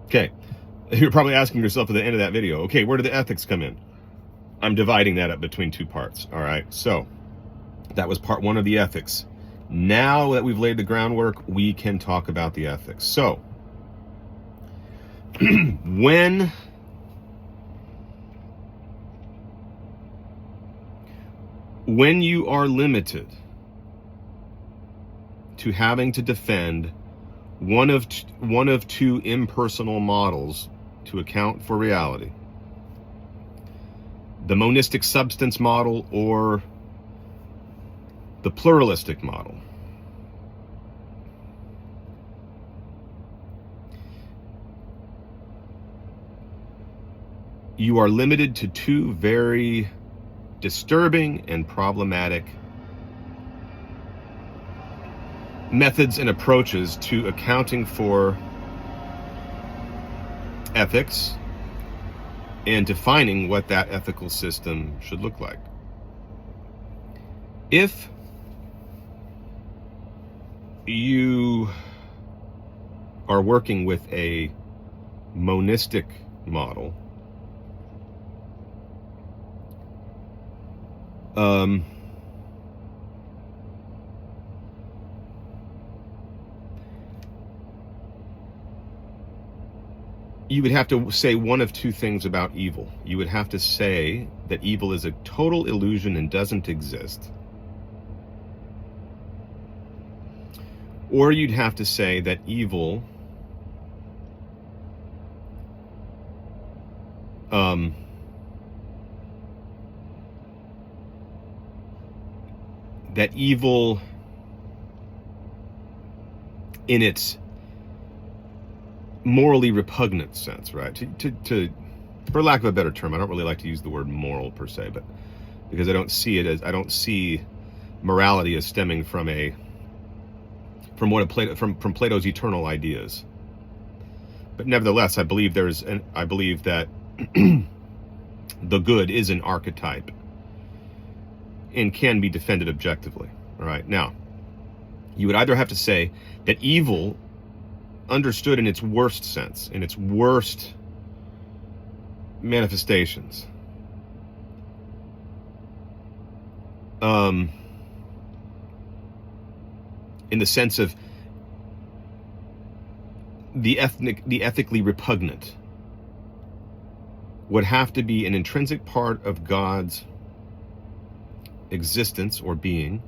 Okay, you're probably asking yourself at the end of that video, okay, where do the ethics come in? I'm dividing that up between two parts, all right? So that was part one of the ethics. Now that we've laid the groundwork, we can talk about the ethics. So when you are limited to having to defend one of two impersonal models to account for reality, the monistic substance model or the pluralistic model, you are limited to two very disturbing and problematic methods and approaches to accounting for ethics and defining what that ethical system should look like. If you are working with a monistic model, you would have to say one of two things about evil. You would have to say that evil is a total illusion and doesn't exist. Or you'd have to say that evil in its morally repugnant sense, right? To for lack of a better term, I don't really like to use the word moral per se, but because I don't see morality as stemming from Plato's eternal ideas. But nevertheless, I believe that the good is an archetype and can be defended objectively. All right. Now, you would either have to say that evil, understood in its worst sense, in its worst manifestations, in the sense of the ethically repugnant, would have to be an intrinsic part of God's existence or being,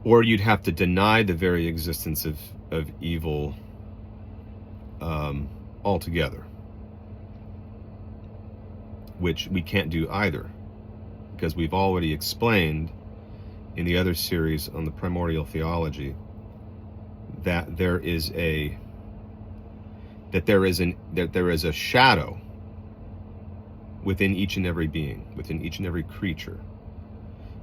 or you'd have to deny the very existence of evil altogether, which we can't do either, because we've already explained in the other series on the primordial theology that there is a shadow within each and every being, within each and every creature,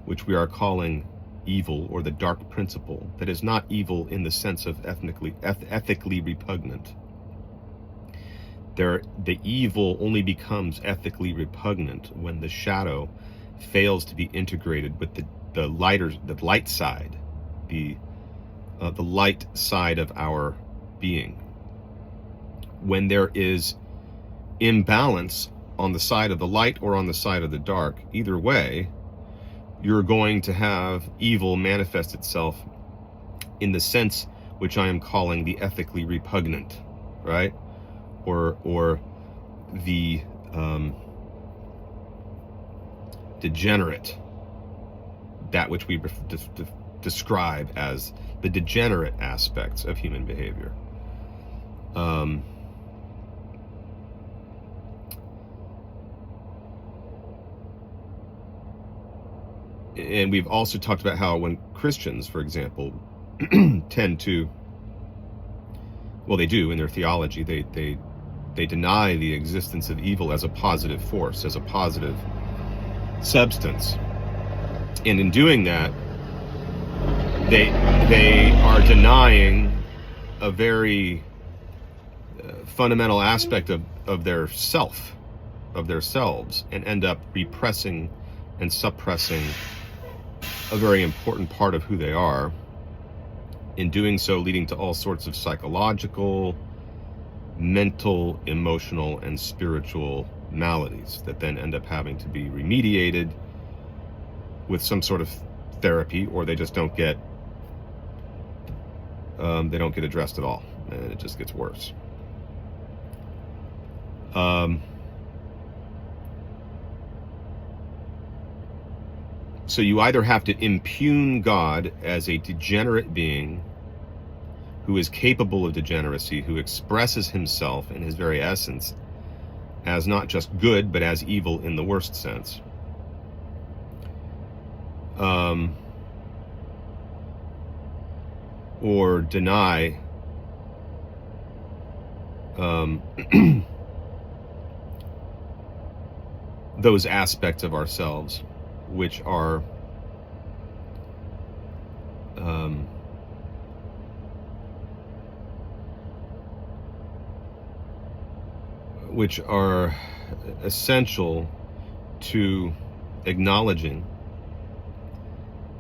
which we are calling evil, or the dark principle, that is not evil in the sense of ethically repugnant. The evil only becomes ethically repugnant when the shadow fails to be integrated with the light side, the light side of our being. When there is imbalance on the side of the light or on the side of the dark, either way, you're going to have evil manifest itself in the sense which I am calling the ethically repugnant, right? Or the degenerate, that which we describe as the degenerate aspects of human behavior. And we've also talked about how when Christians, for example, tend to, well, they do in their theology, they deny the existence of evil as a positive force, as a positive substance. And in doing that, they are denying a very fundamental aspect of their self, of their selves, and end up repressing and suppressing a very important part of who they are. In doing so, leading to all sorts of psychological mental, emotional, and spiritual maladies that then end up having to be remediated with some sort of therapy, or they just don't get addressed at all, and it just gets worse. So you either have to impugn God as a degenerate being who is capable of degeneracy, who expresses himself in his very essence as not just good, but as evil in the worst sense. Or deny those aspects of ourselves which are essential to acknowledging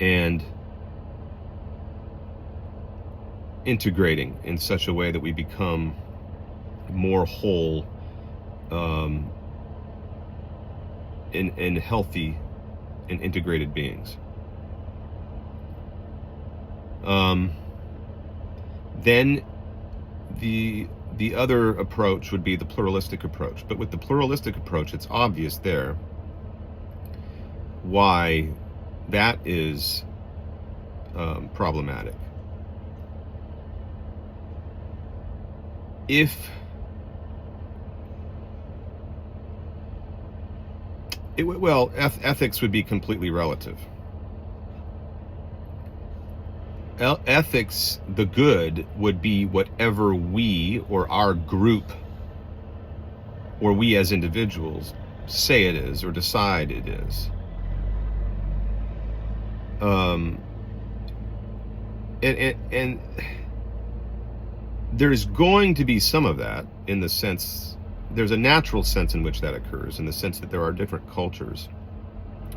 and integrating in such a way that we become more whole and healthy and integrated beings. Then the other approach would be the pluralistic approach. But with the pluralistic approach, it's obvious there why that is problematic. Ethics would be completely relative. Ethics, the good, would be whatever we or our group or we as individuals say it is or decide it is. And there's going to be some of that, in the sense, there's a natural sense in which that occurs, in the sense that there are different cultures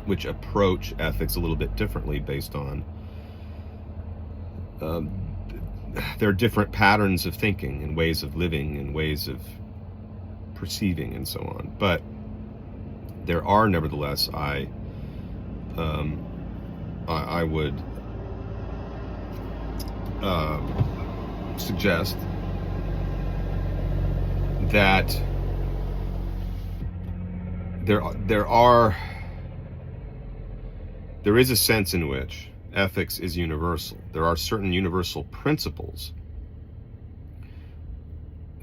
which approach ethics a little bit differently based on there are different patterns of thinking and ways of living and ways of perceiving and so on. But there are, nevertheless, I would suggest that there is a sense in which ethics is universal. There are certain universal principles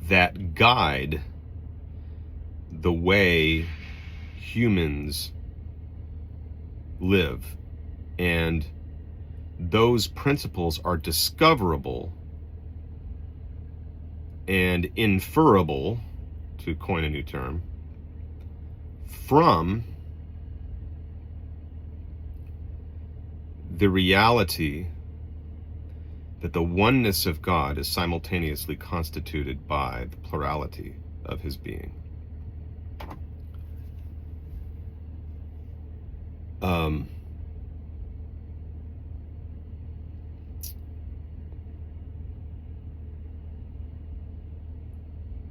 that guide the way humans live, and those principles are discoverable and inferable, to coin a new term, from the reality that the oneness of God is simultaneously constituted by the plurality of his being.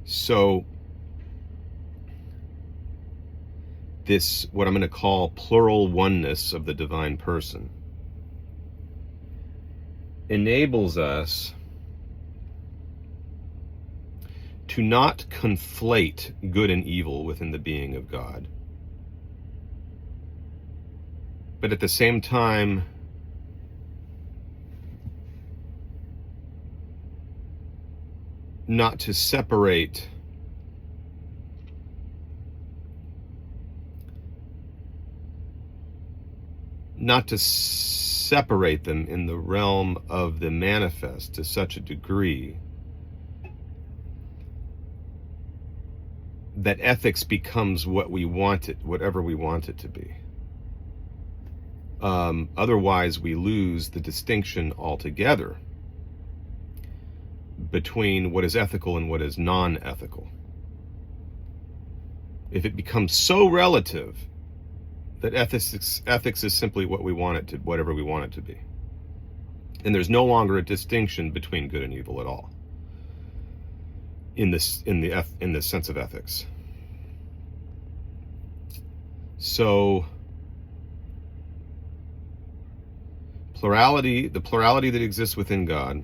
So this, what I'm going to call plural oneness of the divine person, enables us to not conflate good and evil within the being of God, but at the same time not to separate them in the realm of the manifest to such a degree that ethics becomes what we want it, whatever we want it to be. Otherwise, we lose the distinction altogether between what is ethical and what is non-ethical. If it becomes so relative that ethics is simply what we want it to, whatever we want it to be, and there's no longer a distinction between good and evil at all, in the sense of ethics. So the plurality that exists within God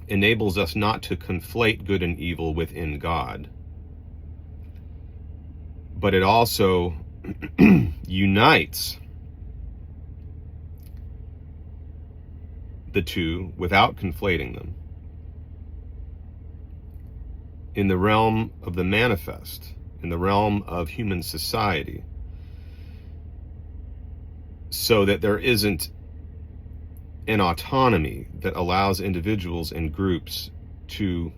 enables us not to conflate good and evil within God, but it also unites the two without conflating them in the realm of the manifest, in the realm of human society, so that there isn't an autonomy that allows individuals and groups to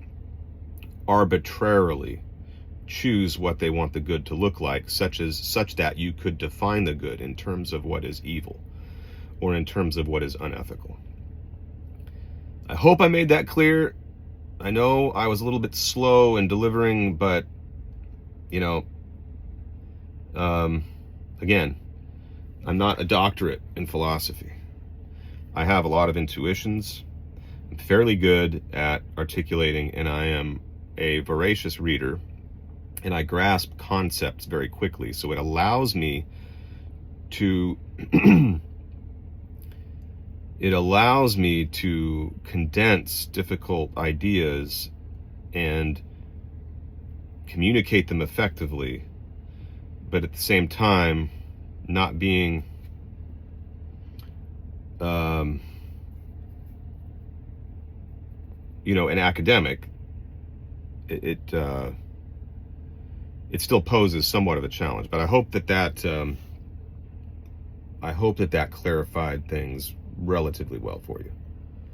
arbitrarily choose what they want the good to look like, such that you could define the good in terms of what is evil or in terms of what is unethical. I hope I made that clear. I know I was a little bit slow in delivering, but again, I'm not a doctorate in philosophy. I have a lot of intuitions. I'm fairly good at articulating, and I am a voracious reader, and I grasp concepts very quickly. So it allows me to condense difficult ideas and communicate them effectively, but at the same time not being an academic. It still poses somewhat of a challenge, but I hope that clarified things relatively well for you.